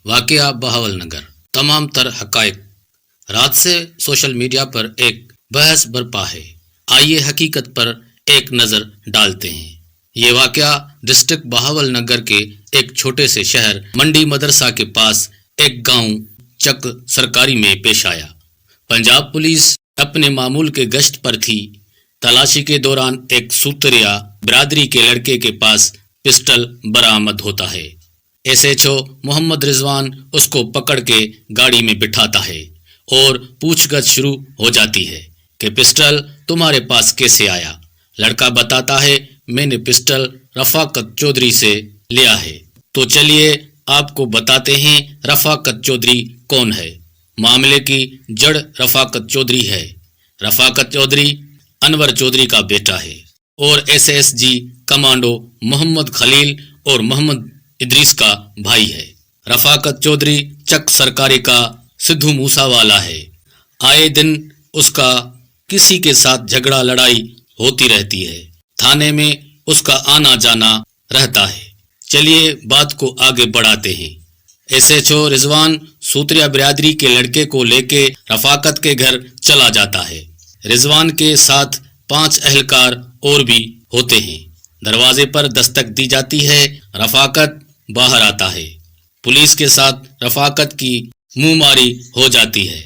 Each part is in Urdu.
واقعہ بہاول نگر، تمام تر حقائق۔ رات سے سوشل میڈیا پر ایک بحث برپا ہے، آئیے حقیقت پر ایک نظر ڈالتے ہیں۔ یہ واقعہ ڈسٹرکٹ بہاول نگر کے ایک چھوٹے سے شہر منڈی مدرسہ کے پاس ایک گاؤں چک سرکاری میں پیش آیا۔ پنجاب پولیس اپنے معمول کے گشت پر تھی۔ تلاشی کے دوران ایک سوتریا برادری کے لڑکے کے پاس پسٹل برآمد ہوتا ہے۔ ایس ایچ او محمد رضوان اس کو پکڑ کے گاڑی میں بٹھاتا ہے اور پوچھ گچھ شروع ہو جاتی ہے کہ پسٹل تمہارے پاس کیسے آیا؟ لڑکا بتاتا ہے میں نے پسٹل رفاقت چودھری سے لیا ہے۔ تو چلیے آپ کو بتاتے ہیں رفاقت چودھری کون ہے۔ معاملے کی جڑ رفاقت چودھری ہے۔ رفاقت چودھری انور چودھری کا بیٹا ہے اور ایس ایس جی کمانڈو محمد خلیل اور محمد ادریس کا بھائی ہے۔ رفاقت چودھری چک سرکاری کا سدھو موسا والا ہے۔ آئے دن اس کا کسی کے ساتھ جھگڑا لڑائی ہوتی رہتی ہے۔ تھانے میں اس کا آنا جانا رہتا ہے۔ چلیے بات کو آگے بڑھاتے ہیں۔ ایس ایچ او رضوان سوتریا برادری کے لڑکے کو لے کے رفاقت کے گھر چلا جاتا ہے۔ رضوان کے ساتھ 5 اہلکار اور بھی ہوتے ہیں۔ دروازے پر دستک دی جاتی ہے۔ رفاقت باہر آتا ہے۔ پولیس کے ساتھ رفاقت کی منہ ماری ہو جاتی ہے۔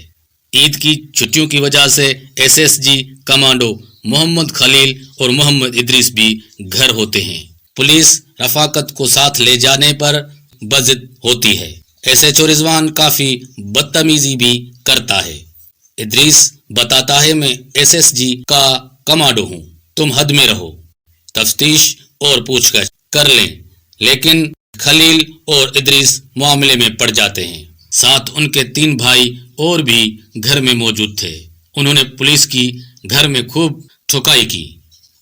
عید کی چھٹیوں کی وجہ سے ایس ایس جی کمانڈو محمد خلیل اور محمد ادریس بھی گھر ہوتے ہیں۔ پولیس رفاقت کو ساتھ لے جانے پر بضد ہوتی ہے۔ ایس ایچ او رضوان کافی بدتمیزی بھی کرتا ہے۔ ادریس بتاتا ہے میں ایس ایس جی کا کمانڈو ہوں، تم حد میں رہو، تفتیش اور پوچھ گچھ کر لیں، لیکن خلیل اور ادریس معاملے میں پڑ جاتے ہیں۔ ساتھ ان کے 3 بھائی اور بھی گھر میں موجود تھے۔ انہوں نے پولیس کی گھر میں خوب ٹھکائی کی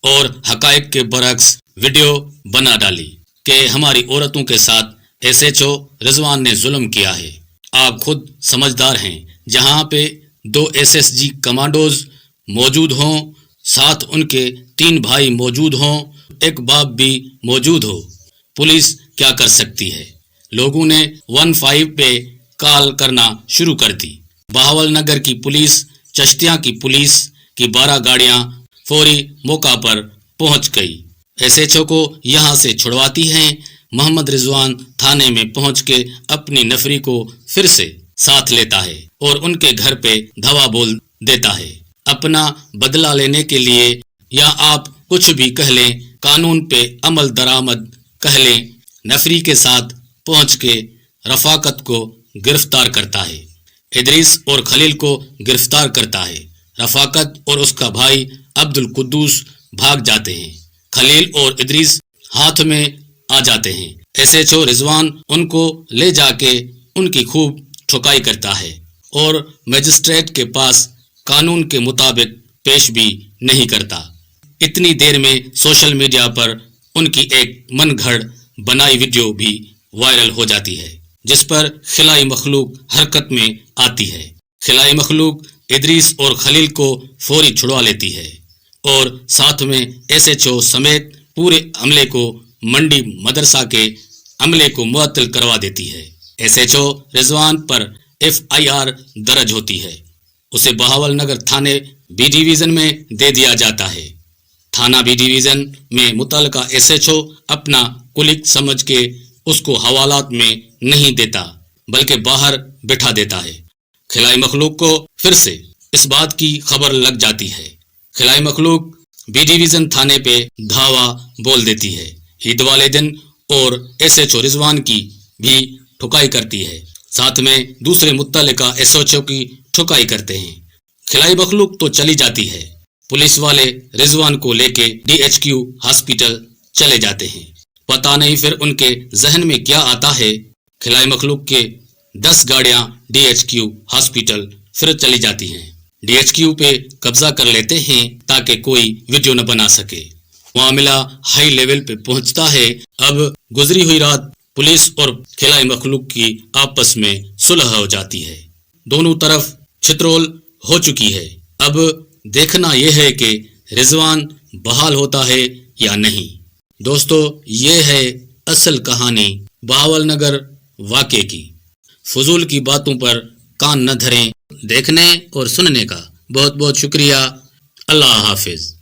اور حقائق کے برعکس ویڈیو بنا ڈالی کہ ہماری عورتوں کے ساتھ ایس ایچ او رضوان نے ظلم کیا ہے۔ آپ خود سمجھدار ہیں، جہاں پہ 2 ایس ایس جی کمانڈوز موجود ہوں، ساتھ ان کے 3 بھائی موجود ہوں، ایک باپ بھی موجود ہو، پولیس کیا کر سکتی ہے؟ لوگوں نے 15 پہ کال کرنا شروع کر دی۔ بہاول نگر کی پولیس، چشتیاں کی پولیس کی 12 گاڑیاں فوری موقع پر پہنچ گئی۔ ایس ایچ او کو یہاں سے چھڑواتی ہیں۔ محمد رضوان تھانے میں پہنچ کے اپنی نفری کو پھر سے ساتھ لیتا ہے اور ان کے گھر پہ دھوا بول دیتا ہے۔ اپنا بدلہ لینے کے لیے، یا آپ کچھ بھی کہہ لیں، قانون پہ عمل درآمد کہہ لیں، نفری کے ساتھ پہنچ کے رفاقت کو گرفتار کرتا ہے۔ ادریس اور خلیل کو گرفتار کرتا ہے۔ رفاقت اور اس کا بھائی عبد القدوس بھاگ جاتے ہیں۔ خلیل اور ادریس ہاتھ میں آ جاتے ہیں۔ ایس ایچ او رضوان ان کو لے جا کے ان کی خوب ٹھکائی کرتا ہے اور مجسٹریٹ کے پاس قانون کے مطابق پیش بھی نہیں کرتا۔ اتنی دیر میں سوشل میڈیا پر ان کی ایک من گھڑ بنائی ویڈیو بھی وائرل ہو جاتی ہے، جس پر خلائی مخلوق حرکت میں آتی ہے۔ خلائی مخلوق ادریس اور خلیل کو فوری چھڑوا لیتی ہے اور ساتھ میں ایس ایچ او سمیت پورے عملے کو، منڈی مدرسہ کے عملے کو معطل کروا دیتی ہے۔ ایس ایچ او رضوان پر FIR درج ہوتی ہے۔ اسے بہاول نگر تھانے بی ڈویژن میں دے دیا جاتا ہے۔ تھانہ بی ڈویژن میں متعلقہ ایس ایچ او اپنا کلک سمجھ کے اس کو حوالات میں نہیں دیتا، بلکہ باہر بٹھا دیتا ہے۔ خلائی مخلوق کو پھر سے اس بات کی خبر لگ جاتی ہے۔ خلائی مخلوق بی ڈویژن تھانے پہ دھاوا بول دیتی ہے۔ عید والے دن اور ایس ایچ او رضوان کی بھی ٹھکائی کرتی ہے، ساتھ میں دوسرے متعلقہ ایس ایچ او کی ٹھکائی کرتے ہیں۔ خلائی مخلوق تو چلی جاتی ہے۔ پولیس والے رضوان کو لے کے DHQ ہاسپٹل چلے جاتے ہیں۔ پتہ نہیں پھر ان کے ذہن میں کیا آتا ہے۔ خلائی مخلوق کے 10 گاڑیاں DHQ ہاسپٹل پھر چلی جاتی ہیں۔ DHQ پہ قبضہ کر لیتے ہیں تاکہ کوئی ویڈیو نہ بنا سکے۔ معاملہ ہائی لیول پہ پہنچتا ہے۔ اب گزری ہوئی رات پولیس اور خلائی مخلوق کی آپس میں صلح ہو جاتی ہے۔ دونوں طرف چھترول ہو چکی ہے۔ اب دیکھنا یہ ہے کہ رضوان بحال ہوتا ہے یا نہیں۔ دوستو، یہ ہے اصل کہانی بہاول نگر واقعے کی۔ فضول کی باتوں پر کان نہ دھریں۔ دیکھنے اور سننے کا بہت بہت شکریہ۔ اللہ حافظ۔